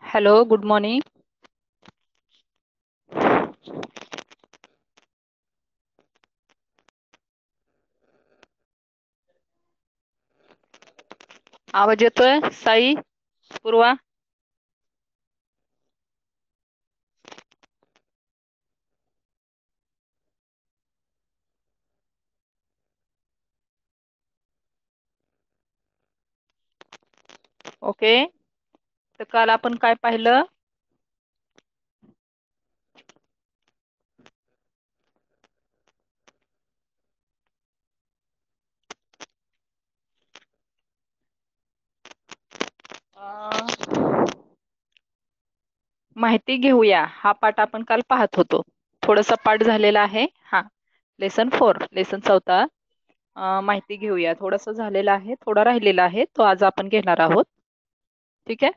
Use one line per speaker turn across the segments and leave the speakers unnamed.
Hello, good morning. आवाज येतोय? साई, पूर्वा. Okay. तर काल आपण काय पाहिलं? अं, माहिती घेऊया हा पाठ आपण काल पाहत होतो. थोडासा पाठ झालेला आहे. हा, लेसन 4, लेसन चौथा. माहिती घेऊया थोडस झालेला आहे, थोडा राहिलेला आहे, तो आज आपण घेणार आहोत. ठीक आहे.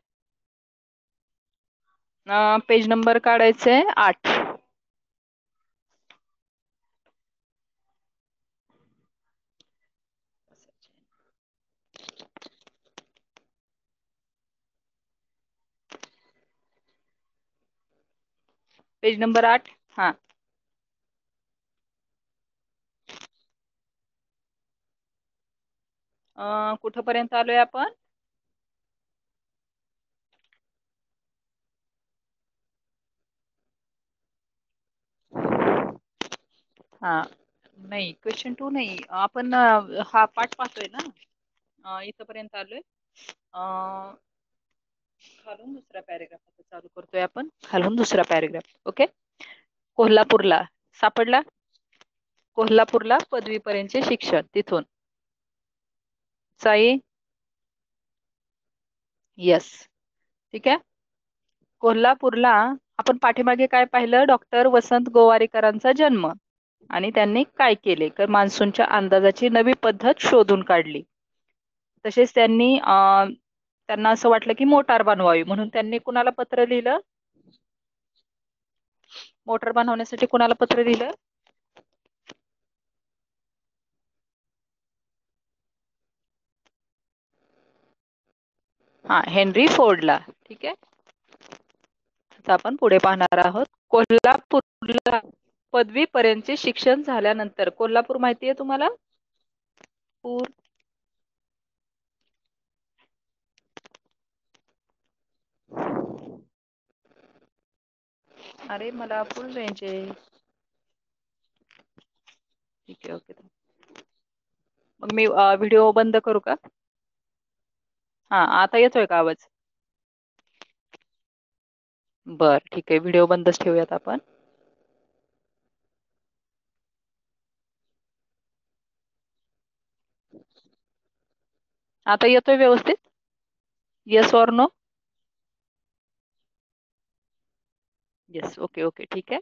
पेज नंबर काढायचे 8. Page number 8. हा. कुठपर्यंत आलोय आपण? हा, नाही, क्वेश्चन 2 नाही आपण, हा पाठ पाहतोय ना. इथपर्यंत आलोय. खालून दुसरा पॅरेग्राफ चालू करतोय आपण. खालून दुसरा पॅरेग्राफ. ओके. कोल्हापूरला सापडला. कोल्हापूरला पदवीपर्यंतचे शिक्षण तिथून. साई. यस. ठीक आहे. कोल्हापूरला आपण पाठीमागे काय पाहिलं? डॉक्टर वसंत गोवारीकरांचा जन्म आणि त्यांनी काय केले तर मान्सूनच्या अंदाजाची नवी पद्धत शोधून काढली. तसेच त्यांना असं वाटलं की मोटार बनवावी, म्हणून त्यांनी कुणाला पत्र लिहिलं? मोटार बनवण्यासाठी कुणाला पत्र लिहिलं? हा, हेनरी फोर्डला. ठीक आहे. आता आपण पुढे पाहणार आहोत. कोल्हापूरला पदवीपर्यंतचे शिक्षण झाल्यानंतर, कोल्हापूर माहिती आहे तुम्हाला? पूर. अरे, मला फुल रेंज आहे. ठीक आहे. ओके. मग मी व्हिडिओ बंद करू का? हा, आता येतोय का आवाज? बर, ठीक आहे. व्हिडिओ बंदच ठेवूयात आपण. आता येतोय व्यवस्थित? Yes or no? Yes. Okay okay, ठीक आहे.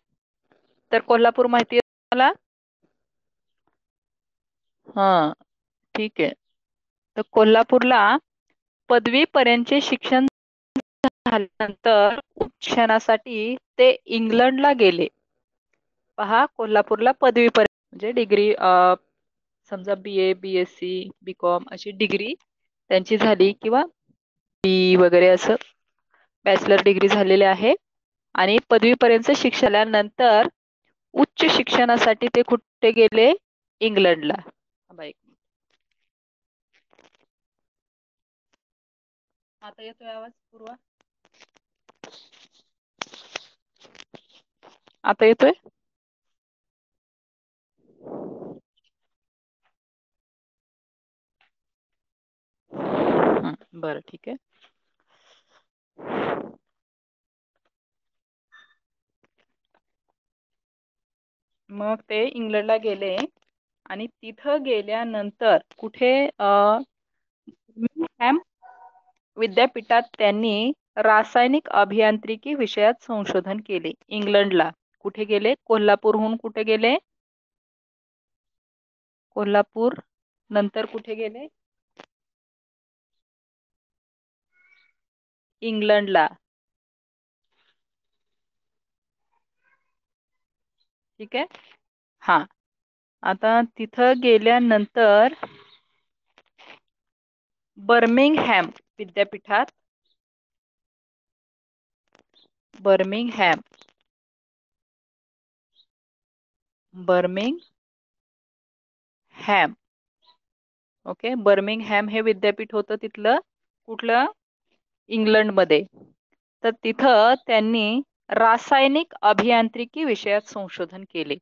तर कोल्हापूर माहिती आहे तुम्हाला? हा, ठीक आहे. तर कोल्हापूरला पदवीपर्यंतचे शिक्षण झाल्यानंतर शिक्षणासाठी ते इंग्लंडला गेले. पहा, कोल्हापूरला पदवीपर्यंत म्हणजे डिग्री, समजा BA, BSc, BCom अशी डिग्री त्यांची झाली, किंवा बी वगैरे असं बॅचलर डिग्री झालेले आहे. आणि पदवीपर्यंत शिक्षणानंतर उच्च शिक्षणासाठी ते कुठे गेले? इंग्लंडला. थांबा एक मिनिट. आता येतोय आवाज पूर्वा? आता येतोय? बरं, ठीक आहे. मग ते इंग्लंडला गेले आणि तिथं गेल्यानंतर कुठे, birmingham विद्यापीठात त्यांनी रासायनिक अभियांत्रिकी विषयात संशोधन केले. इंग्लंडला कुठे गेले? कोल्हापूरहून कुठे गेले? कोल्हापूर नंतर कुठे गेले? इंग्लंडला. ठीक आहे. हा, आता तिथं गेल्यानंतर बर्मिंगहॅम विद्यापीठात बर्मिंगहॅम बर्मिंगहॅम ओके. बर्मिंगहॅम हे विद्यापीठ होतं तिथलं. कुठलं? इंग्लंडमध्ये. तर तिथं त्यांनी रासायनिक अभियांत्रिकी विषयात संशोधन केले.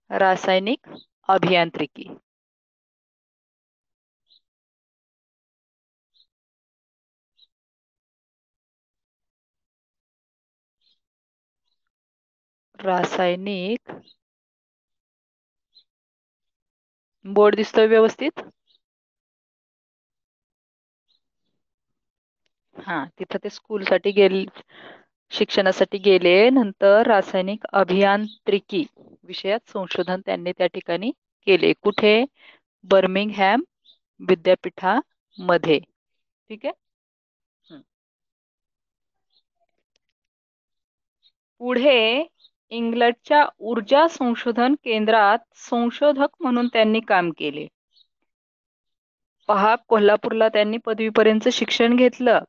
रासायनिक अभियांत्रिकी. रासायनिक बोर्ड दिसतोय व्यवस्थित? हा, तिथं ते स्कूलसाठी गेले, शिक्षणासाठी गेले. नंतर रासायनिक अभियांत्रिकी विषयात संशोधन त्यांनी त्या ठिकाणी केले. कुठे? बर्मिंगहॅम विद्यापीठामध्ये. ठीक आहे. हं. पुढे इंग्लंडच्या ऊर्जा संशोधन केंद्रात संशोधक म्हणून त्यांनी काम केले. पहा, कोल्हापूरला त्यांनी पदवीपर्यंत शिक्षण घेतलं.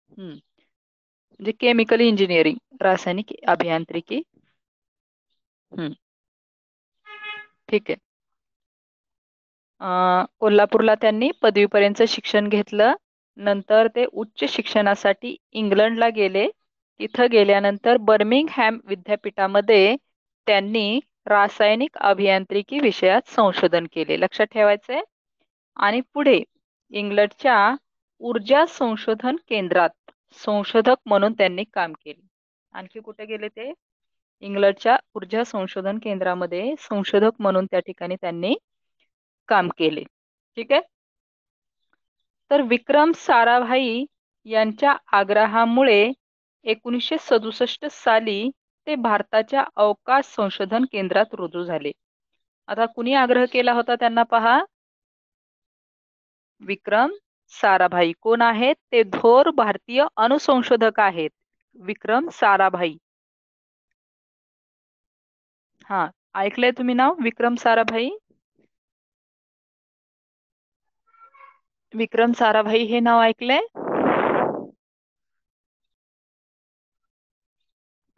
म्हणजे केमिकल इंजिनिअरिंग, रासायनिक अभियांत्रिकी. हम्म, ठीक आहे. कोल्हापूरला त्यांनी पदवीपर्यंत शिक्षण घेतलं. नंतर ते उच्च शिक्षणासाठी इंग्लंडला गेले. तिथं गेल्यानंतर बर्मिंगहॅम विद्यापीठामध्ये त्यांनी रासायनिक अभियांत्रिकी विषयात संशोधन केले. लक्षात ठेवायचंय. आणि पुढे इंग्लंडच्या ऊर्जा संशोधन केंद्रात संशोधक म्हणून त्यांनी काम केले. आणखी कुठे गेले ते? इंग्लंडच्या ऊर्जा संशोधन केंद्रामध्ये संशोधक म्हणून त्या ठिकाणी त्यांनी काम केले. ठीक आहे. तर विक्रम साराभाई यांच्या आग्रहामुळे 1967 साली ते भारताच्या अवकाश संशोधन केंद्रात रुजू झाले. आता कुणी आग्रह केला होता त्यांना? पहा, विक्रम साराभाई. कोण आहेत ते? थोर भारतीय अणुसंशोधक आहेत, विक्रम साराभाई. हा, ऐकलंय तुम्ही नाव विक्रम साराभाई? विक्रम साराभाई हे नाव ऐकलंय?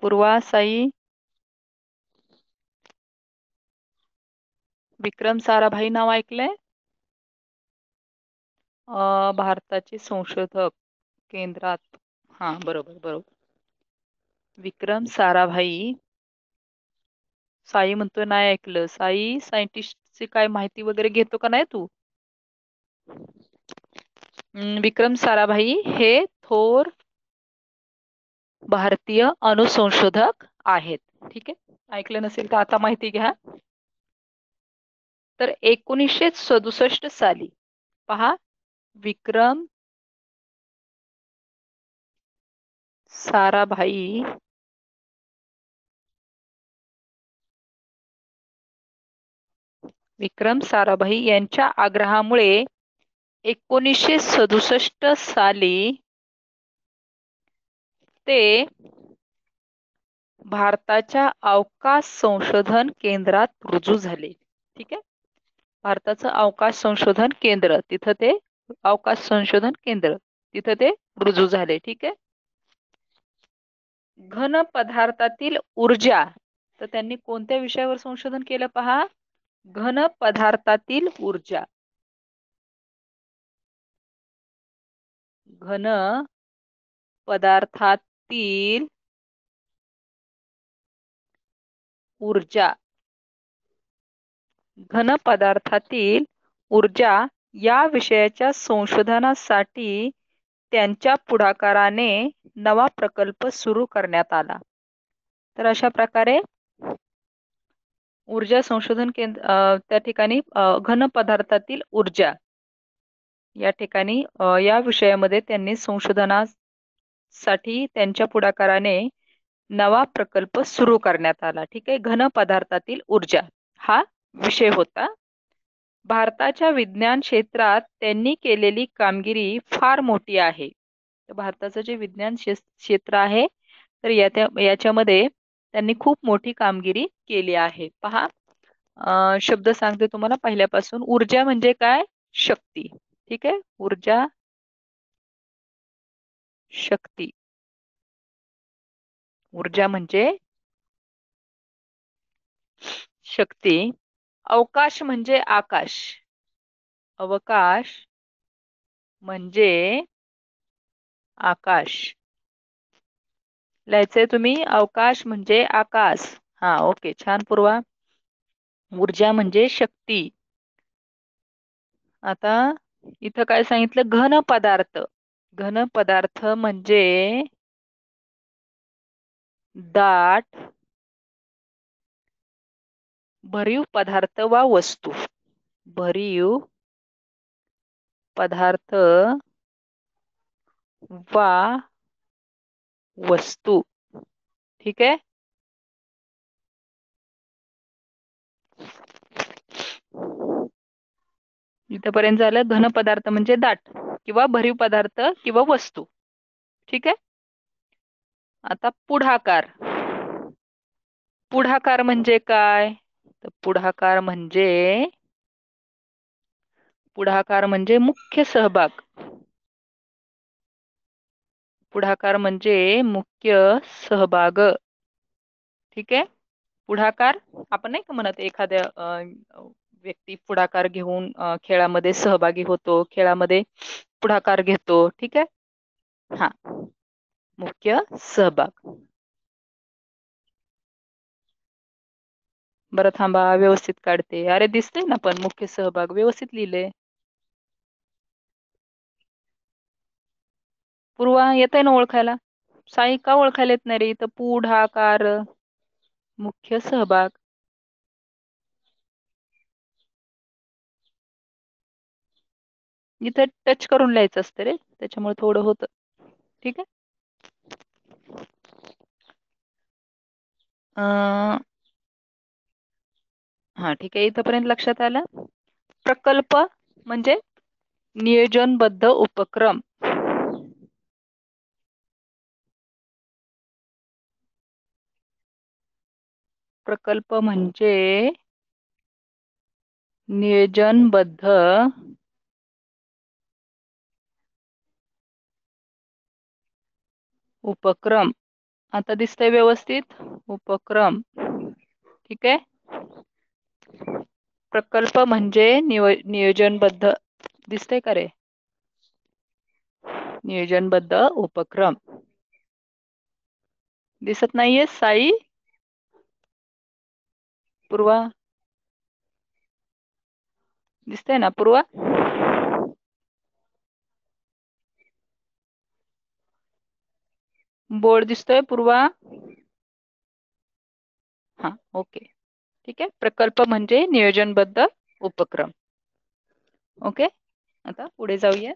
पूर्वा, साई, विक्रम साराभाई नाव ऐकलंय? भारताचे संशोधक केंद्रात. हा, बरोबर बरोबर. विक्रम साराभाई. साई म्हणतो नाही ऐकलं. साई, सायंटिस्टची काय माहिती वगैरे घेतो का नाही तू? विक्रम साराभाई हे थोर भारतीय अणुसंशोधक आहेत. ठीक आहे. ऐकलं नसेल तर आता माहिती घ्या. तर 1967 साली पहा, विक्रम साराभाई विक्रम साराभाई यांच्या आग्रहामुळे 1967 साली ते भारताच्या अवकाश संशोधन केंद्रात रुजू झाले. ठीक आहे. भारताचं अवकाश संशोधन केंद्र, तिथं ते अवकाश संशोधन केंद्र, तिथं ते रुजू झाले. ठीक आहे. घन पदार्थातील ऊर्जा. तर त्यांनी कोणत्या विषयावर संशोधन केलं? पहा, घन पदार्थातील ऊर्जा. घन पदार्थातील ऊर्जा. घन पदार्थातील ऊर्जा या विषयाच्या संशोधनासाठी त्यांच्या पुढाकाराने नवा प्रकल्प सुरू करण्यात आला. तर अशा प्रकारे ऊर्जा संशोधन केंद्र त्या ठिकाणी घन पदार्थातील ऊर्जा या ठिकाणी या विषयामध्ये त्यांनी संशोधनासाठी त्यांच्या पुढाकाराने नवा प्रकल्प सुरू करण्यात आला. ठीक आहे. घन पदार्थातील ऊर्जा हा विषय होता. भारताच्या विज्ञान क्षेत्रात त्यांनी केलेली कामगिरी फार मोठी आहे. तर भारताचं जे विज्ञान क्षेत्र आहे, तर याच्यामध्ये त्यांनी खूप मोठी कामगिरी केली आहे. पहा, शब्द सांगते तुम्हाला पहिल्यापासून. ऊर्जा म्हणजे काय? शक्ती. ठीक आहे. ऊर्जा शक्ती. ऊर्जा म्हणजे शक्ती. अवकाश म्हणजे आकाश. अवकाश म्हणजे आकाश. लिहायचंय तुम्ही, अवकाश म्हणजे आकाश. हा, ओके, छान पूर्वा. ऊर्जा म्हणजे शक्ती. आता इथं काय सांगितलं? घन पदार्थ. घन पदार्थ म्हणजे दाट, भरीव पदार्थ वा वस्तू. भरीव पदार्थ वा वस्तू. ठीक आहे. इथपर्यंत झालं. घन पदार्थ म्हणजे दाट किंवा भरीव पदार्थ किंवा वस्तू. ठीक आहे. आता पुढाकार. पुढाकार म्हणजे काय? तर पुढाकार म्हणजे मुख्य सहभाग. पुढाकार म्हणजे मुख्य सहभाग. ठीक आहे. पुढाकार आपण नाही का म्हणत, एखाद्या व्यक्ती पुढाकार घेऊन खेळामध्ये सहभागी होतो, खेळामध्ये पुढाकार घेतो. ठीक आहे. हा, मुख्य सहभाग. बरं थांबा, व्यवस्थित काढते. अरे दिसतंय ना, पण मुख्य सहभाग व्यवस्थित लिहिले. पूर्वा येतंय ना ओळखायला? साई का ओळखायला येत नाही रे? इथं पुढाकार, मुख्य सहभाग. इथं टच करून लिहायचं असतं रे, त्याच्यामुळे थोडं होतं. ठीक आहे. हा, ठीक आहे. इथपर्यंत लक्षात आलं. प्रकल्प म्हणजे नियोजनबद्ध उपक्रम. प्रकल्प म्हणजे नियोजनबद्ध उपक्रम. आता दिसतंय व्यवस्थित? उपक्रम. ठीक आहे. प्रकल्प म्हणजे नियोजनबद्ध. दिसतंय का रे? नियोजनबद्ध उपक्रम. दिसत नाहीये साई? पूर्वा दिसतंय ना पूर्वा? बोर्ड दिसतोय पूर्वा? हा, ओके. ठीक आहे. प्रकल्प म्हणजे नियोजनबद्ध उपक्रम. ओके. आता पुढे जाऊया.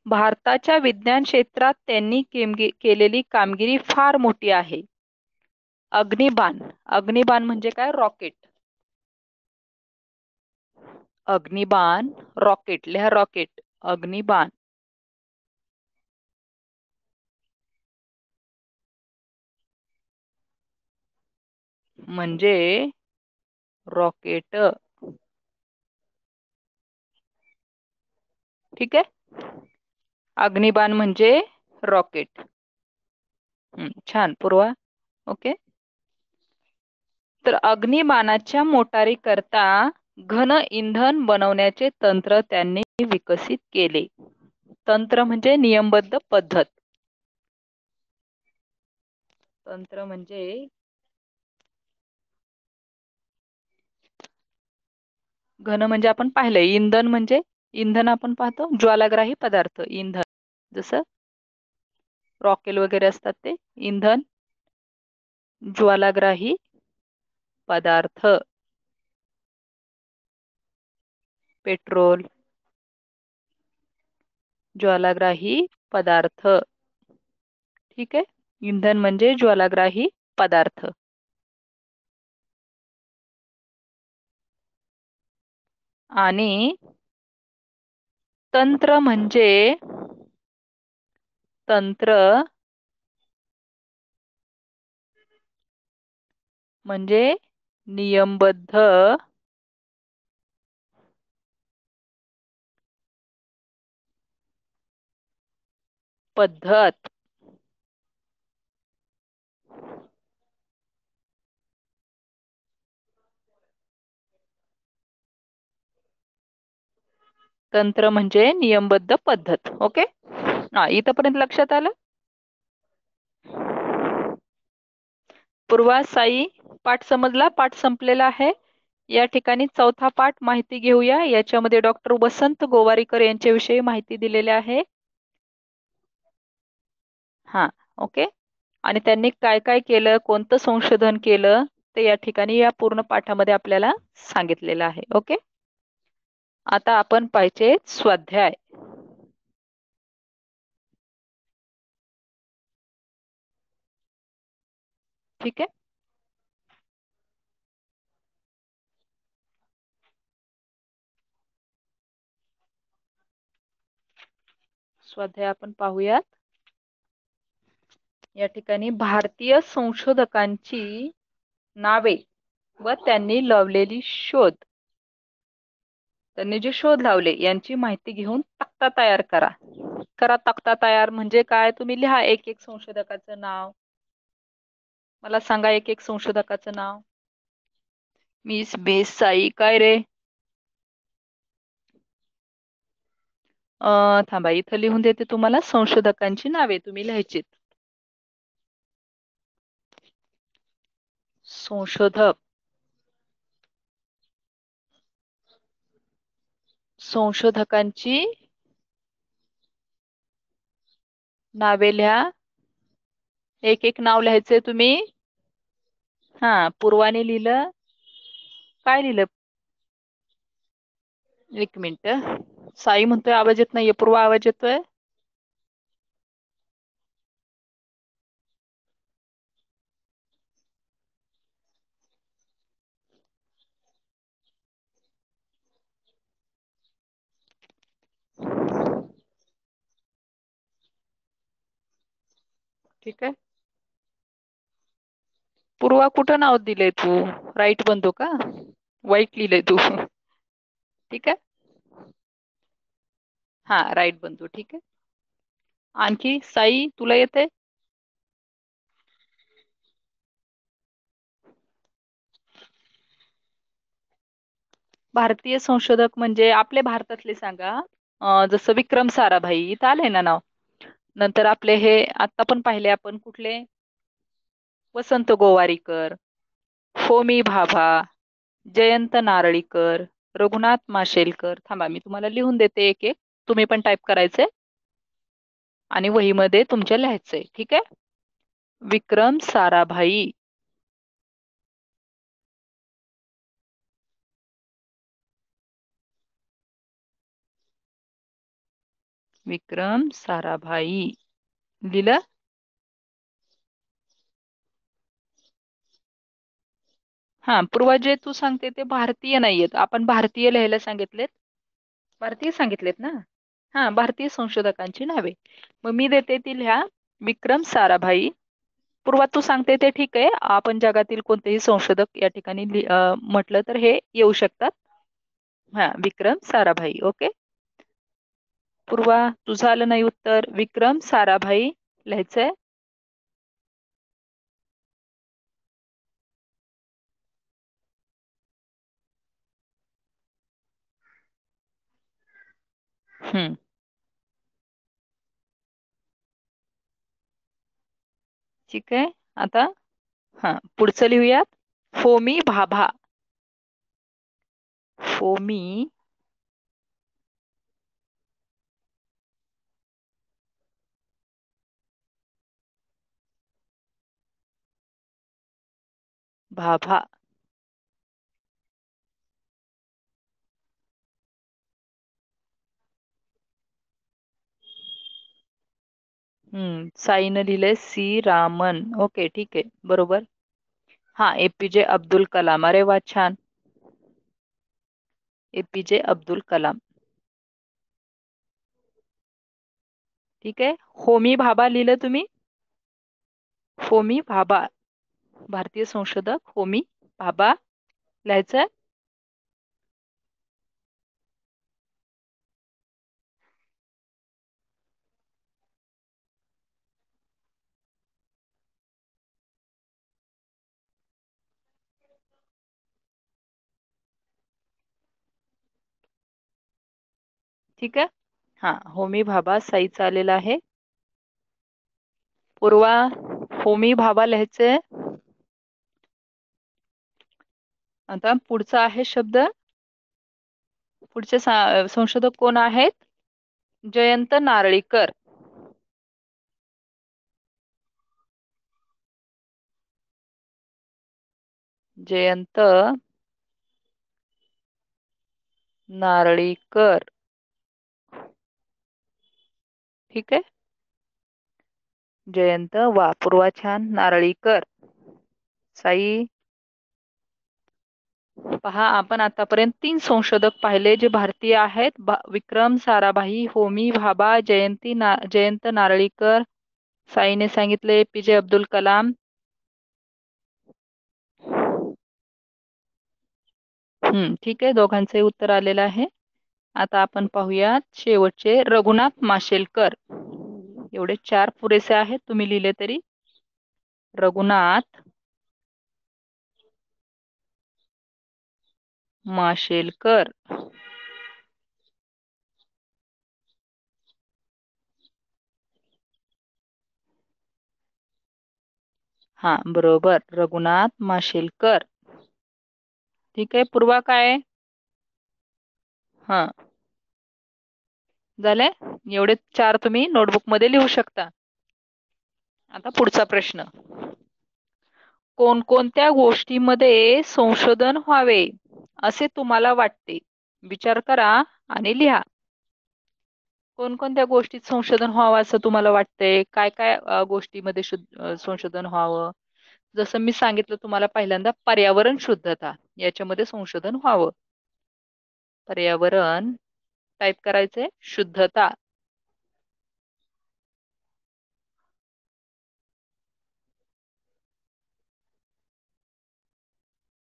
भारताच्या विज्ञान क्षेत्रात त्यांनी केलेली कामगिरी फार मोठी आहे. अग्निबाण. अग्निबाण म्हणजे काय? रॉकेट. अग्निबाण, रॉकेट. लिहा रॉकेट. अग्निबाण म्हणजे रॉकेट. ठीक आहे. अग्निबाण म्हणजे रॉकेट. छान पूर्वा. ओके. तर अग्निबाणाच्या मोटारी करता घन इंधन बनवण्याचे तंत्र त्यांनी विकसित केले. तंत्र म्हणजे नियमबद्ध पद्धत. तंत्र म्हणजे घन म्हणजे आपण पाहिलंय. इंधन म्हणजे इंधन आपण पाहतो, ज्वालाग्राही पदार्थ इंधन. जसं रॉकेल वगैरे असतात ते इंधन. ज्वालाग्राही पदार्थ, पेट्रोल. ज्वालाग्राही पदार्थ. ठीक आहे. इंधन म्हणजे ज्वालाग्राही पदार्थ. आणि तंत्र म्हणजे तंत्र म्हणजे नियमबद्ध पद्धत. तंत्र म्हणजे नियमबद्ध पद्धत. ओके. हा, इथपर्यंत लक्षात आलं. पूर्वा, साई, पाठ समजला? पाठ संपलेला आहे. या ठिकाणी चौथा पाठ माहिती घेऊया. याच्यामध्ये डॉक्टर वसंत गोवारीकर यांच्याविषयी माहिती दिलेली आहे. हा, ओके. आणि त्यांनी काय काय केलं, कोणतं संशोधन केलं, ते या ठिकाणी या पूर्ण पाठामध्ये आपल्याला सांगितलेलं आहे. ओके. आता आपण पाहिजे स्वाध्याय. ठीक आहे. स्वाध्याय आपण पाहूयात. या ठिकाणी भारतीय संशोधकांची नावे व त्यांनी लावलेली शोध, त्यांनी जे शोध लावले यांची माहिती घेऊन तक्ता तयार करा. करा तक्ता तयार. म्हणजे काय, तुम्ही लिहा एक एक संशोधकाचं नाव. मला सांगा एक एक संशोधकाचं नाव. मिस बेस साई. काय रे? थांबा, इथं लिहून देते तुम्हाला संशोधकांची नावे, तुम्ही लिहायचीत. संशोधक, संशोधकांची नावे लिहा. एक एक नाव लिहायचंय तुम्ही. हा, पूर्वाने लिहिलं. काय लिहिलं? एक मिनिट. साई म्हणतोय आवाज येत नाहीये. पूर्वा आवाज येतोय? ठीक आहे. पूर्वा कुठं नाव दिलंय तू? राईट बंधू का? वाईट लिहिलंय तू. ठीक आहे. हा, राईट बंधू. ठीक आहे. आणखी साई, तुला येते? भारतीय संशोधक म्हणजे आपले भारतातले सांगा. जसं विक्रम साराभाई इथं आलंय ना नाव. नंतर आपले हे आता पण पाहिले आपण कुठले, वसंत गोवारीकर, होमी भाभा, जयंत नारळीकर, रघुनाथ माशेलकर. थांबा, मी तुम्हाला लिहून देते एक एक. तुम्ही पण टाईप करायचंय आणि वहीमध्ये तुमच्या लिहायचंय. ठीक आहे. विक्रम साराभाई, विक्रम साराभाई लिहिलं. हा, पूर्वा जे तू सांगते ते भारतीय नाहीयेत. आपण भारतीय लिहायला सांगितलेत. भारतीय सांगितलेत ना. हा, भारतीय संशोधकांची नावे. मग मी देते ती लिहा. विक्रम साराभाई. पूर्वा तू सांगते ते ठीक आहे. आपण जगातील कोणतेही संशोधक या ठिकाणी म्हटलं तर हे येऊ शकतात. हा, विक्रम साराभाई. ओके. पूर्वा, तुझं आलं नाही उत्तर. विक्रम साराभाई लिहायचंय. हम्म. ठीक आहे. आता हा, पुढचं लिहूयात. फोमी भाभा. फोमी भाभा. साईनं लिहिलंय सी रामन. ओके, ठीक आहे. बरोबर. हा, एपीजे अब्दुल कलाम. अरे वा, छान. एपीजे अब्दुल कलाम. ठीक आहे. होमी भाभा लिहिलं तुम्ही. होमी भाभा, भारतीय संशोधक होमी भाभा लिहायचं. ठीक आहे. हा, होमी भाभा साईचा आलेला आहे. पूर्वा, होमी भाभा लिहायचे. आता पुढचा आहे शब्द. पुढचे संशोधक कोण आहेत? जयंत नारळीकर. जयंत नारळीकर. ठीक आहे. जयंत, वा, पूर्वा छान. नारळीकर, साई. पहा, आपण आतापर्यंत 3 संशोधक पाहिले जे भारतीय आहेत. विक्रम साराभाई, होमी भाभा, जयंत नारळीकर. साईने सांगितले एपीजे अब्दुल कलाम. ठीक आहे, दोघांचे उत्तर आलेलं आहे. आता आपण पाहूयात शेवटचे, रघुनाथ माशेलकर. एवढे 4 पुरेसे आहेत, तुम्ही लिहिले तरी. रघुनाथ माशेलकर. हा, बरोबर, रघुनाथ माशेलकर. ठीक आहे. पूर्वा काय? हा, झाले. एवढे 4 तुम्ही नोटबुक मध्ये लिहू शकता. आता पुढचा प्रश्न. कोणकोणत्या गोष्टीमध्ये संशोधन व्हावे असे तुम्हाला वाटते? विचार करा आणि लिहा. कोणकोणत्या गोष्टीत संशोधन व्हावं असं तुम्हाला वाटतंय? काय काय गोष्टीमध्ये संशोधन व्हावं? जसं मी सांगितलं तुम्हाला पहिल्यांदा, पर्यावरण शुद्धता याच्यामध्ये संशोधन व्हावं. पर्यावरण टाईप करायचंय, शुद्धता.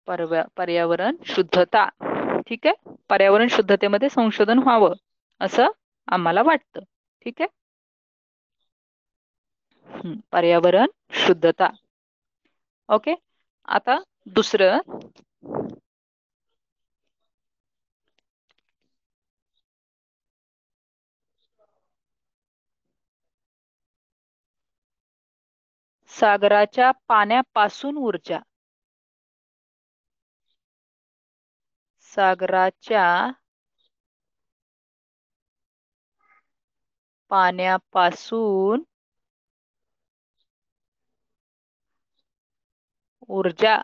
पर्यावरण शुद्धता. ठीक आहे. पर्यावरण शुद्धतेमध्ये संशोधन व्हावं असं आम्हाला वाटतं. ठीक आहे. पर्यावरण शुद्धता. ओके. आता दुसरं, सागराच्या पाण्यापासून ऊर्जा. सागराच्या पाण्यापासून ऊर्जा.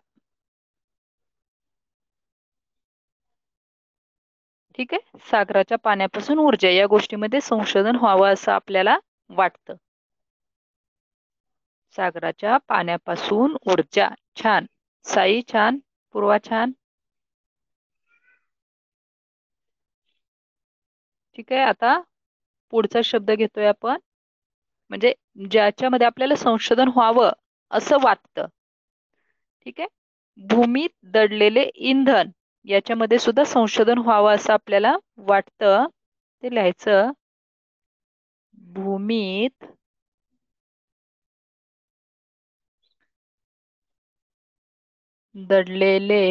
ठीक आहे. सागराच्या पाण्यापासून ऊर्जा या गोष्टीमध्ये संशोधन व्हावं असं आपल्याला वाटतं. सागराच्या पाण्यापासून ऊर्जा. छान. साई छान. पूर्वा छान. ठीक आहे. आता पुढचा शब्द घेतोय आपण, म्हणजे ज्याच्यामध्ये आपल्याला संशोधन व्हावं असं वाटतं. ठीक आहे. भूमीत दडलेले इंधन याच्यामध्ये सुद्धा संशोधन व्हावं असं आपल्याला वाटतं. ते लिहायचं. भूमीत दडलेले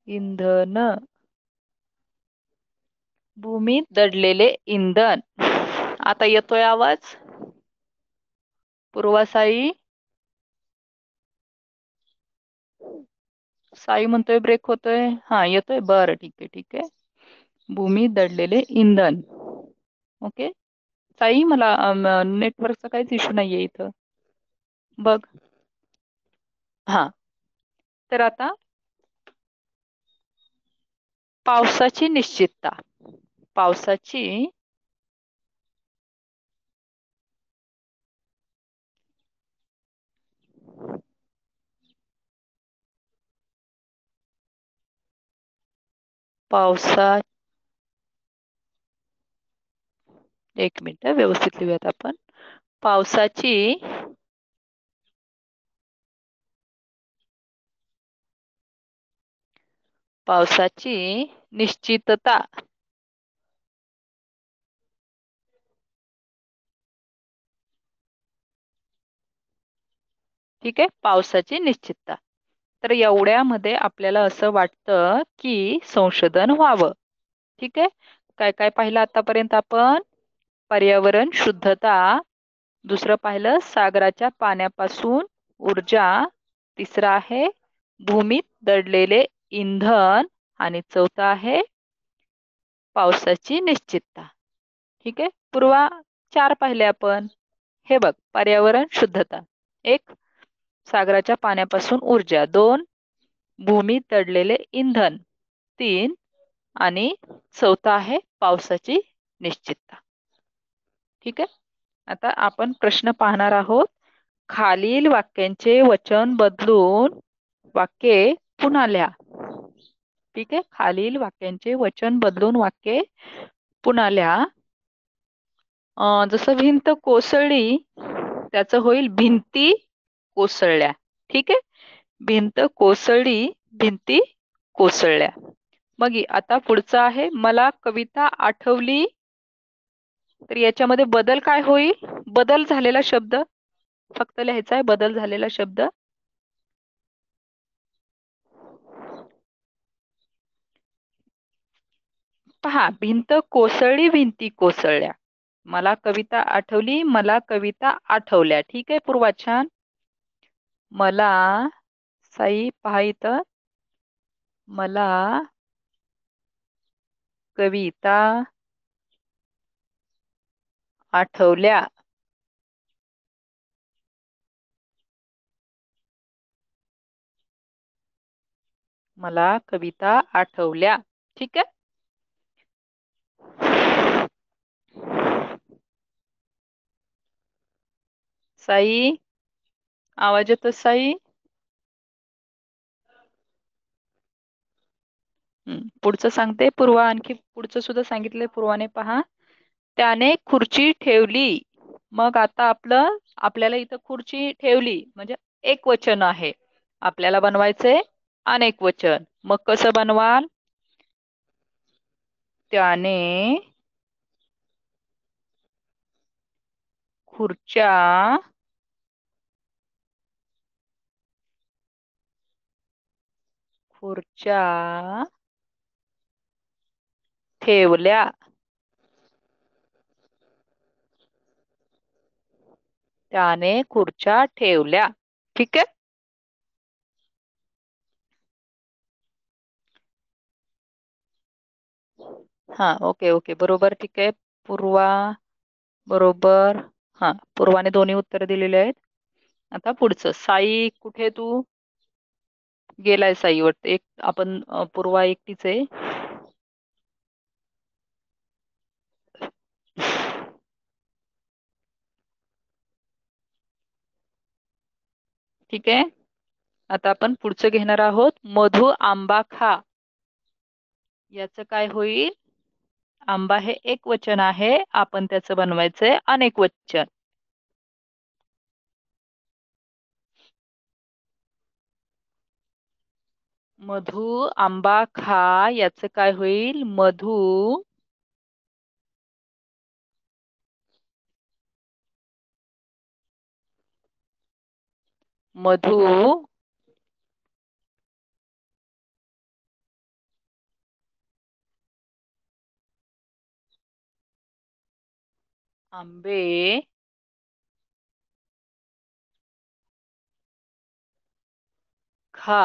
इंधन. भूमीत दडलेले इंधन. आता येतोय आवाज? पूर्वा, साई. साई म्हणतोय ब्रेक होतोय. हा, येतोय. बरं, ठीक आहे, ठीक आहे. भूमीत दडलेले इंधन. ओके. साई, मला नेटवर्कचा काहीच इश्यू नाहीये इथं, बघ. हा, तर आता पावसाची निश्चितता. पावसाची पावसा एक मिनिट, व्यवस्थित लिहूयात आपण. पावसाची पावसाची निश्चितता. ठीक आहे, पावसाची निश्चितता. तर एवढ्यामध्ये आपल्याला असं वाटतं की संशोधन व्हावं. ठीक आहे, काय काय पाहिलं आतापर्यंत आपण? पर्यावरण शुद्धता, दुसरं पाहिलं सागराच्या पाण्यापासून ऊर्जा, तिसरं आहे भूमीत दडलेले इंधन, आणि चौथं आहे पावसाची निश्चितता. ठीक आहे, पूर्वा 4 पाहिले आपण. हे बघ, पर्यावरण शुद्धता 1, सागराच्या पाण्यापासून ऊर्जा 2, भूमीत दडलेले इंधन 3, आणि चौथा आहे पावसाची निश्चितता. ठीक आहे, आता आपण प्रश्न पाहणार आहोत. खालील वाक्यांचे वचन बदलून वाक्ये पुन्हा लिहा. ठीक आहे, खालील वाक्यांचे वचन बदलून वाक्ये पुन्हा लिहा. जसं भिंत कोसळली त्याचं होईल भिंती कोसळल्या. ठीक आहे, भिंत कोसळली, भिंती कोसळल्या. मग आता पुढचं आहे मला कविता आठवली. तर याच्यामध्ये बदल काय होईल? बदल झालेला शब्द फक्त लिहायचा आहे, बदल झालेला शब्द. पहा, भिंत कोसळली, भिंती कोसळल्या. मला कविता आठवली, मला कविता आठवल्या. ठीक आहे पूर्वा, छान. मला साई पहा इथं, मला कविता आठवल्या. मला कविता आठवल्या. ठीक आहे, साई आवाज येतो साई? पुढचं सांगते पूर्वा, आणखी पुढचं सुद्धा सांगितलंय पूर्वाने, पहा. त्याने खुर्ची ठेवली. मग आता आपल्याला इथं खुर्ची ठेवली म्हणजे एक वचन आहे, आपल्याला बनवायचंय अनेक वचन. मग कसं बनवाल? त्याने खुर्च्या खुर्च्या ठेवल्या. त्याने खुर्च्या ठेवल्या. ठीक आहे, हा ओके ओके बरोबर. ठीक आहे पूर्वा, बरोबर. हा, पूर्वाने दोन्ही उत्तर दिलेले आहेत. आता पुढचं साई, कुठे तू गेलाय? साई वाटतं एक आपण पूर्वा एकटीच आहे. ठीक आहे, आता आपण पुढचं घेणार आहोत. मधु आंबा खा. याचं काय होईल? आंबा हे एक वचन आहे, आपण त्याचं बनवायचंय अनेक वचन. मधु आंबा खा याचं काय होईल? मधु मधु आंबे खा.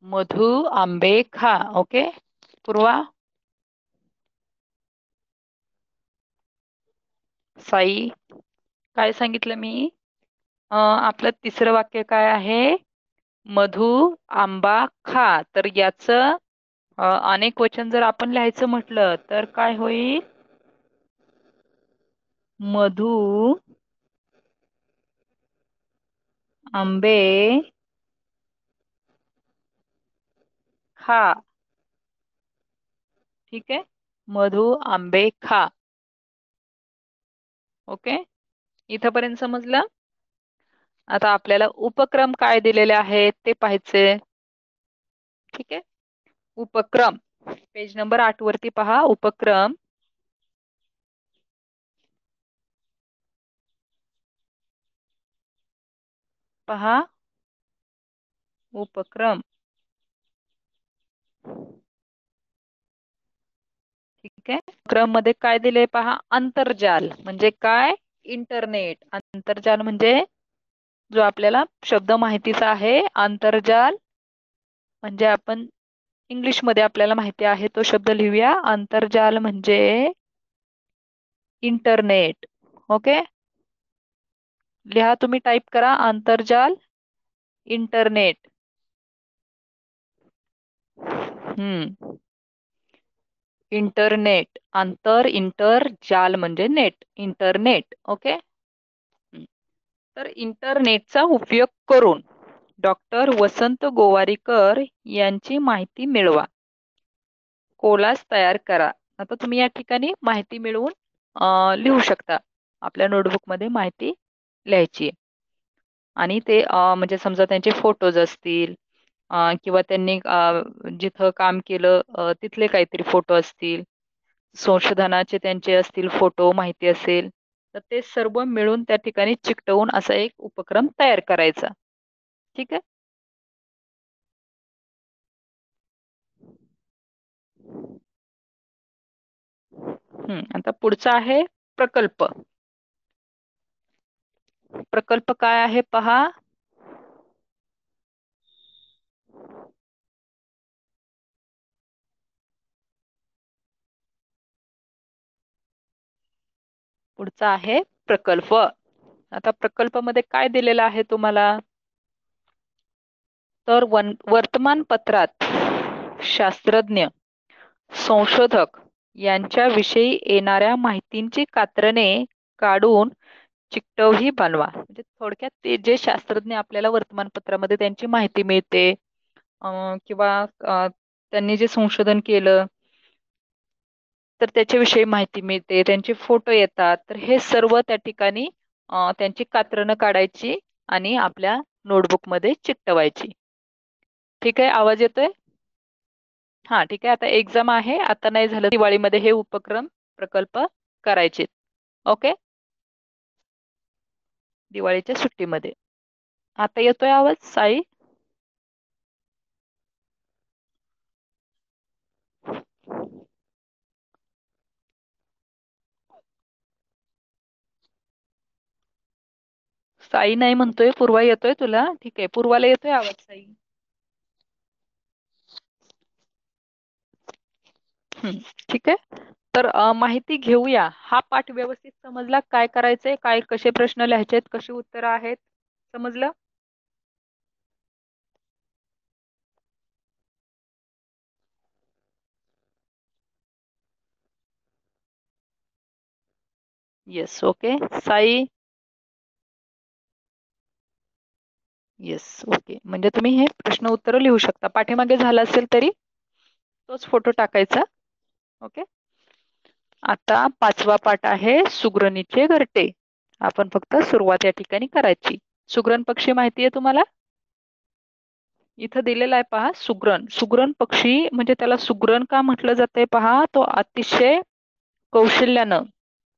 मधु आंबे खा. ओके पूर्वा. साई काय सांगितलं मी? आपलं तिसरं वाक्य काय आहे? मधु आंबा खा. तर याचं अनेक वचन जर आपण लिहायचं म्हटलं तर काय होईल? मधु आंबे खा. ठीक आहे, मधु आंबे खा. ओके, इथपर्यंत समजलं? आता आपल्याला उपक्रम काय दिलेले आहेत ते पाहायचे. ठीक आहे, उपक्रम पेज नंबर 8 वरती पहा. उपक्रम पहा उपक्रम. ठीक आहे. क्रम मध्ये काय दिले पहा, आंतरजाल म्हणजे काय, इंटरनेट. आंतरजाल म्हणजे जो आपल्याला शब्द माहितीचा आहे, आंतरजाल म्हणजे आपण इंग्लिश मध्ये आपल्याला माहिती आहे तो शब्द लिहूया. आंतरजाल म्हणजे इंटरनेट. ओके, लिहा तुम्ही, टाईप करा आंतरजाल, इंटरनेट. इंटरनेट, इंटर जाल म्हणजे नेट, इंटरनेट. ओके. तर इंटरनेटचा उपयोग करून डॉक्टर वसंत गोवारीकर यांची माहिती मिळवा. कोलास तयार करा. आता तुम्ही या ठिकाणी माहिती मिळवून लिहू शकता. आपल्या नोटबुकमध्ये माहिती लिहायची आणि ते म्हणजे समजा त्यांचे फोटोज असतील किंवा त्यांनी जिथं काम केलं तिथले काहीतरी फोटो असतील, संशोधनाचे त्यांचे असतील फोटो माहिती असेल, तर ते सर्व मिळून त्या ठिकाणी चिकटवून असा एक उपक्रम तयार करायचा. ठीक आहे. आता पुढचा आहे प्रकल्प. प्रकल्प काय आहे पहा. पुढचा आहे प्रकल्प. आता प्रकल्प मध्ये काय दिलेलं आहे तुम्हाला, तर वर्तमानपत्रात शास्त्रज्ञ, संशोधक यांच्याविषयी येणाऱ्या माहितींची कात्रणे काढून चिकटवही बनवा. म्हणजे थोडक्यात ते जे शास्त्रज्ञ आपल्याला वर्तमानपत्रामध्ये त्यांची माहिती मिळते किंवा त्यांनी जे संशोधन केलं तर त्याच्याविषयी माहिती मिळते, त्यांचे फोटो येतात, तर हे सर्व त्या ठिकाणी त्यांची कात्रणं काढायची आणि आपल्या नोटबुकमध्ये चिकटवायची. ठीक आहे, आवाज येतोय? हा ठीक आहे. आता एक्झाम आहे, आता नाही झालं दिवाळीमध्ये हे उपक्रम प्रकल्प करायचे. ओके, दिवाळीच्या सुट्टीमध्ये. आता येतोय आवाज साई? साई नाही म्हणतोय, पूर्वा येतोय तुला? ठीक आहे, पूर्वाला येतोय आवाज साई? ठीक आहे. तर माहिती घेऊया. हा पाठ व्यवस्थित समजला? काय करायचंय, काय कसे प्रश्न लिहायचे, कशी उत्तरं आहेत, समजलं? Yes. Okay Sai. Yes. Okay, म्हणजे तुम्ही हे प्रश्न उत्तर लिहू शकता. पाठीमागे झालं असेल तरी तोच फोटो टाकायचा. ओके. आता पाचवा पाठ आहे सुग्रणीचे घरटे. आपण फक्त सुरुवात या ठिकाणी करायची. सुग्रण पक्षी माहिती आहे तुम्हाला? इथं दिलेला आहे पहा, सुग्रण. सुग्रण पक्षी म्हणजे त्याला सुग्रण का म्हटलं जातंय पहा, तो अतिशय कौशल्यानं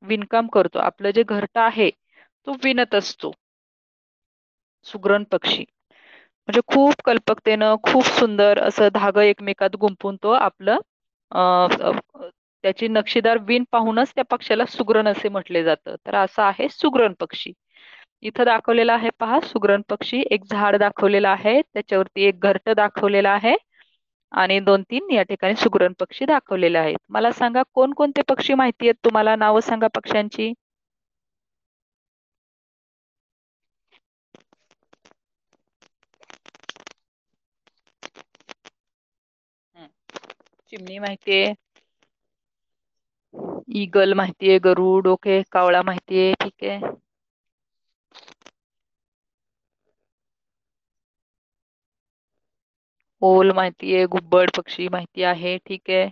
विणकाम करतो. आपलं जे घरटं आहे तो विणत असतो सुग्रण पक्षी. म्हणजे खूप कल्पकतेनं, खूप सुंदर असं धागं एकमेकात गुंफून तो आपलं त्याची नक्षीदार विण पाहूनच त्या पक्षाला सुग्रण असे म्हटले जातं. तर असं आहे सुग्रण पक्षी. इथं दाखवलेला आहे पहा सुग्रण पक्षी. एक झाड दाखवलेलं आहे, त्याच्यावरती एक घरटं दाखवलेलं आहे आणि 2-3 या ठिकाणी सुग्रण पक्षी दाखवलेले आहेत. मला सांगा कोणकोणते पक्षी माहिती आहेत तुम्हाला? नावं सांगा पक्ष्यांची. हं. चिमणी माहितीये, ईगल माहितीये, गरुड. ओके, कावळा माहितीये. ठीक आहे. ओल माहितीये, घुबड पक्षी माहिती आहे. ठीक आहे.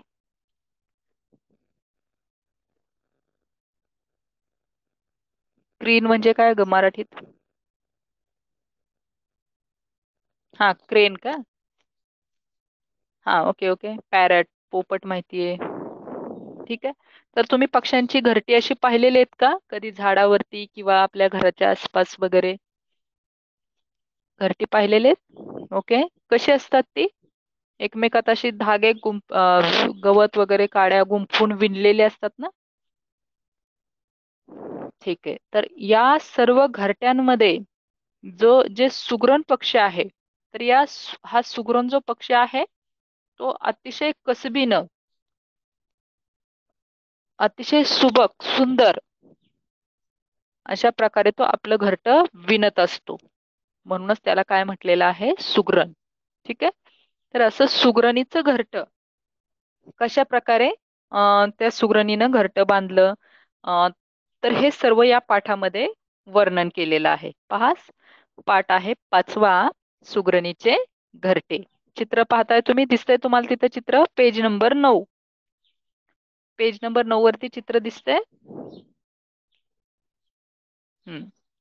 क्रीन म्हणजे काय ग मराठीत? हा, क्रेन का? हा, ओके ओके. पॅरट, पोपट माहितीये. ठीक आहे. तर तुम्ही पक्ष्यांची घरटी अशी पाहिलेली आहेत का कधी झाडावरती किंवा आपल्या घराच्या आसपास वगैरे? घरटी पाहिलेलेत? ओके. कशी असतात ती? एकमेकात अशी धागे गवत वगैरे काड्या गुंफून विणलेले असतात ना? ठीक आहे. तर या सर्व घरट्यांमध्ये जे सुगरण पक्षी आहे, तर हा सुगरण जो पक्षी आहे तो अतिशय कसबीनं, अतिशय सुबक सुंदर अशा प्रकारे तो आपलं घरटं विणत असतो. म्हणूनच त्याला काय म्हटलेलं आहे? सुगरण. ठीक आहे. तर असं सुगरणीचं घरटं कशा प्रकारे त्या सुगरणीनं घरटं बांधलं, अ, तर हे सर्व या पाठामध्ये वर्णन केलेलं आहे. पहा, पाठ आहे 5वा, सुगरणीचे घरटे. चित्र पाहताय तुम्ही? दिसतंय तुम्हाला तिथं चित्र? Page number 9. पेज नंबर 9 वरती चित्र दिसतंय.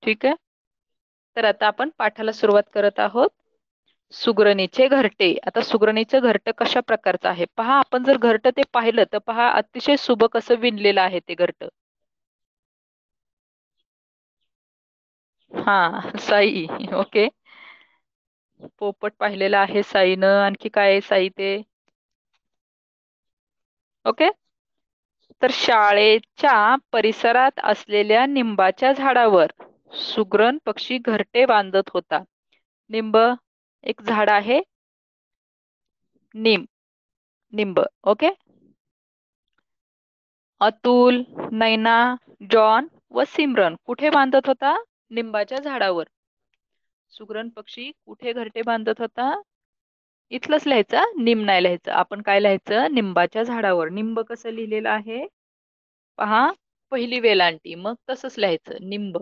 ठीक आहे. तर आता आपण पाठाला सुरुवात करत आहोत. सुगरणीचे घरटे. आता सुगरणीचं घरटं कशा प्रकारचं आहे पहा. आपण जर घरटं ते पाहिलं तर पहा, अतिशय सुबक असं विणलेलं आहे ते घरटं. हा, साई. ओके. पोपट पाहिलेला आहे साईनं. आणखी काय आहे साई ते? ओके. तर शाळेच्या परिसरात असलेल्या निंबाच्या झाडावर सुगरण पक्षी घरटे बांधत होता. निंब एक झाड आहे. निंब. ओके. अतुल, नैना, जॉन व सिमरन कुठे बांधत होता? निंबाच्या झाडावर. सुगरण पक्षी कुठे घरटे बांधत होता? इथलंच लिहायचं, निम नाही लिहायचं. आपण काय लिहायचं? निंबाच्या झाडावर. निंब कसं लिहिलेलं आहे पहा, पहिली वेलांटी, मग तसंच लिहायचं निंब.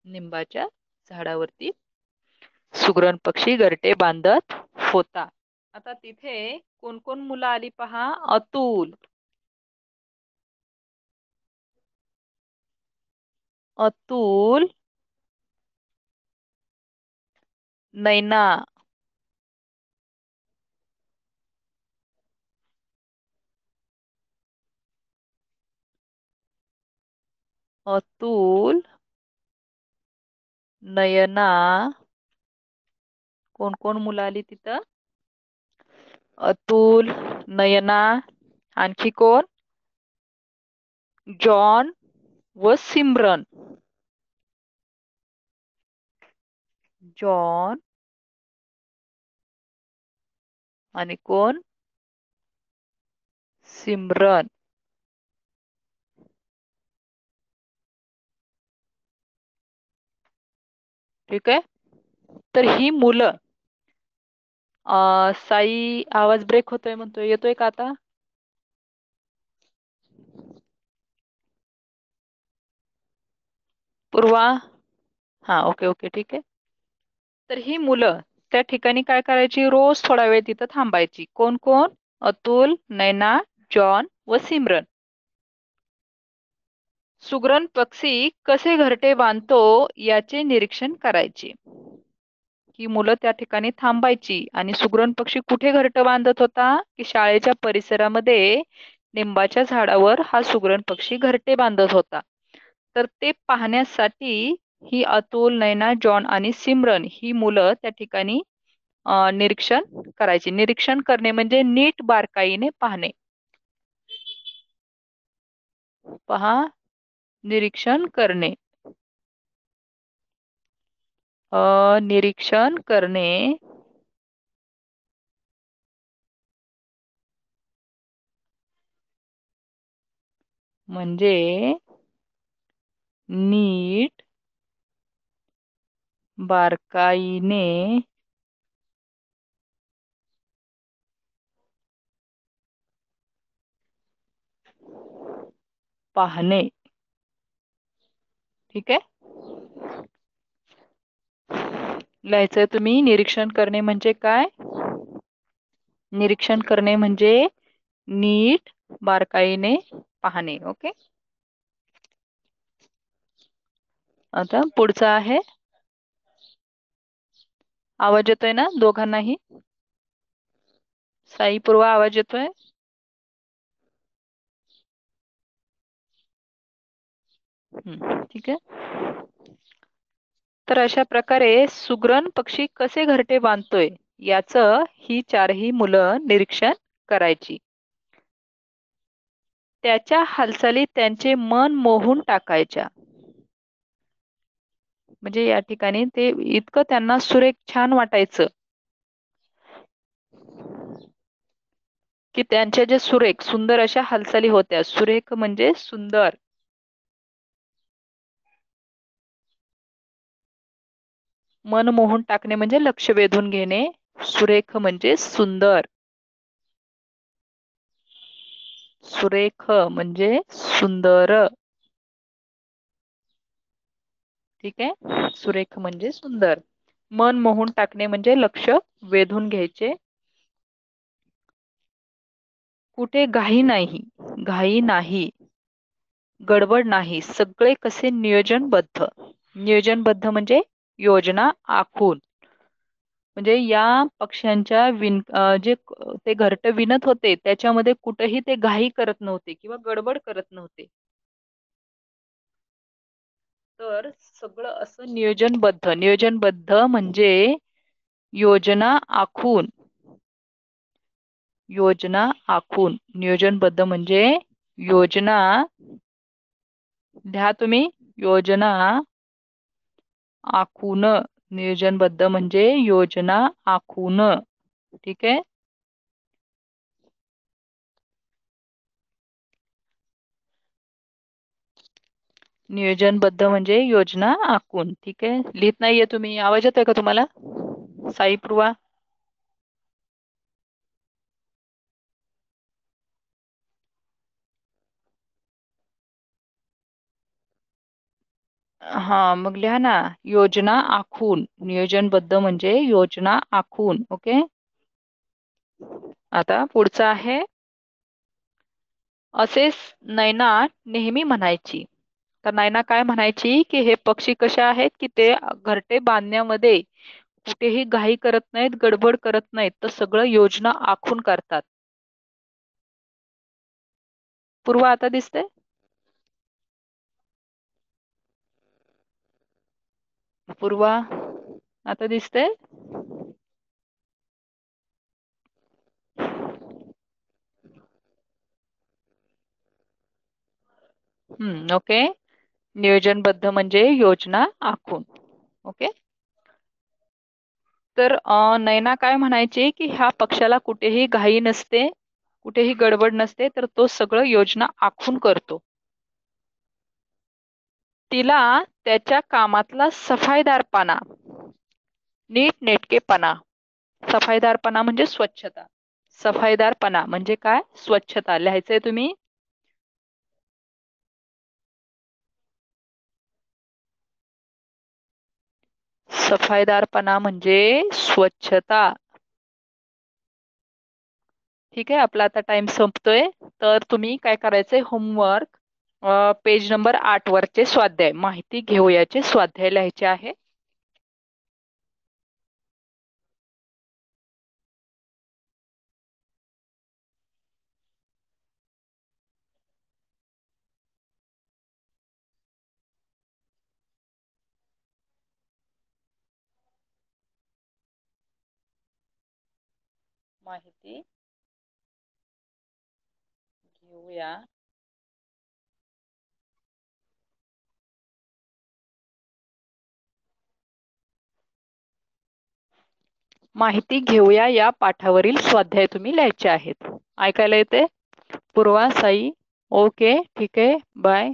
निंबाच्या झाडावरती सुगरण पक्षी घरटे बांधत होता. आता तिथे कोण कोण मुलं आली पहा. अतुल, नैना, अतुल, नयना, कोण कोण मुलं आली तिथं? अतुल, नयना, आणखी कोण? जॉन व सिमरन. जॉन आणि कोण? सिमरन. ठीक आहे. तर ही मुलं, साई आवाज ब्रेक होतोय म्हणतोय, येतोय का आता? पूर्वा, हा, ओके ओके, ठीक आहे. तर ही मुलं त्या ठिकाणी काय करायची? रोज थोडा वेळ तिथं थांबायची. कोण कोण? अतुल, नैना, जॉन व सिमरन. सुगरण पक्षी कसे घरटे बांधतो याचे निरीक्षण करायचे. ही मुलं त्या ठिकाणी थांबायची आणि सुगरण पक्षी कुठे घरटं बांधत होता? की शाळेच्या परिसरामध्ये निंबाच्या झाडावर हा सुगरण पक्षी घरटे बांधत होता. तर ते पाहण्यासाठी ही अतुल, नैना, जॉन आणि सिमरन ही मुलं त्या ठिकाणी निरीक्षण करायची. निरीक्षण करणे म्हणजे नीट बारकाईने पाहणे. पहा, निरीक्षण करणे. निरीक्षण करणे म्हणजे नीट बारकाईने पाहणे. ठीक आहे. लिहायचंय तुम्ही. निरीक्षण करणे म्हणजे काय? निरीक्षण करणे म्हणजे नीट बारकाईने पाहणे. ओके. आता पुढचा आहे. आवाज येतोय ना दोघांनाही? साई, पूर्वा, आवाज येतोय? ठीक आहे. तर अशा प्रकारे सुग्रण पक्षी कसे घरटे बांधतोय याचं ही चारही मुलं निरीक्षण करायची. त्याच्या हालचाली त्यांचे मन मोहून टाकायच्या. म्हणजे या ठिकाणी ते इतकं त्यांना सुरेख छान वाटायचं की त्यांच्या जे सुरेख सुंदर अशा हालचाली होत्या. सुरेख म्हणजे सुंदर. मन मोहून टाकणे म्हणजे लक्ष वेधून घेणे. सुरेख म्हणजे सुंदर. सुरेख म्हणजे सुंदर. ठीक आहे. सुरेख म्हणजे सुंदर. मन मोहून टाकणे म्हणजे लक्ष वेधून घ्यायचे. कुठे घाई नाही. घाई नाही. गडबड नाही. सगळे कसे नियोजनबद्ध. नियोजनबद्ध म्हणजे योजना आखून. म्हणजे या पक्ष्यांच्या जे ते घरटं विणत होते त्याच्यामध्ये कुठेही ते घाई करत नव्हते किंवा गडबड करत नव्हते. तर सगळं असं नियोजनबद्ध. नियोजनबद्ध म्हणजे योजना आखून. योजना आखून. नियोजनबद्ध म्हणजे योजना. लिहा तुम्ही. योजना आखून. नियोजनबद्ध म्हणजे योजना आखून. ठीक आहे. नियोजनबद्ध म्हणजे योजना आखून. ठीक आहे. लिहित नाहीये तुम्ही. आवाज येतोय का तुम्हाला? साई पूर्वा. हा मग लिहा ना. योजना आखून. नियोजनबद्ध म्हणजे योजना आखून. ओके. आता पुढचं आहे. असेच नैना नेहमी म्हणायची. तर नैना काय म्हणायची की हे पक्षी कसे आहेत की ते घरटे बांधण्यामध्ये कुठेही घाई करत नाहीत, गडबड करत नाहीत, तर सगळं योजना आखून करतात. पूर्वा आता दिसते. पूर्वा आता दिसते. ओके. नियोजनबद्ध म्हणजे योजना आखून. ओके. तर नैना काय म्हणायचे की ह्या पक्षाला कुठेही घाई नसते, कुठेही गडबड नसते, तर तो सगळं योजना आखून करतो. तिला त्याच्या कामातला सफाईदारपणा, नीटनेटकेपणा. सफाईदारपणा म्हणजे स्वच्छता. सफाईदारपणा म्हणजे काय? स्वच्छता. लिहायचंय तुम्ही. सफाईदारपणा म्हणजे स्वच्छता. ठीक आहे. आपला आता टाइम संपतोय. तर तुम्ही काय करायचंय? होमवर्क पेज नंबर 8 वरचे स्वाध्याय, माहिती घेऊयाचे स्वाध्याय लिहायचे आहे. माहिती घेऊया माहिती घेऊया या पाठावरील स्वाध्याय तुम्ही लिहायचे आहेत. ऐकायला येते? पूर्वा, साई. ओके. ठीक आहे. बाय.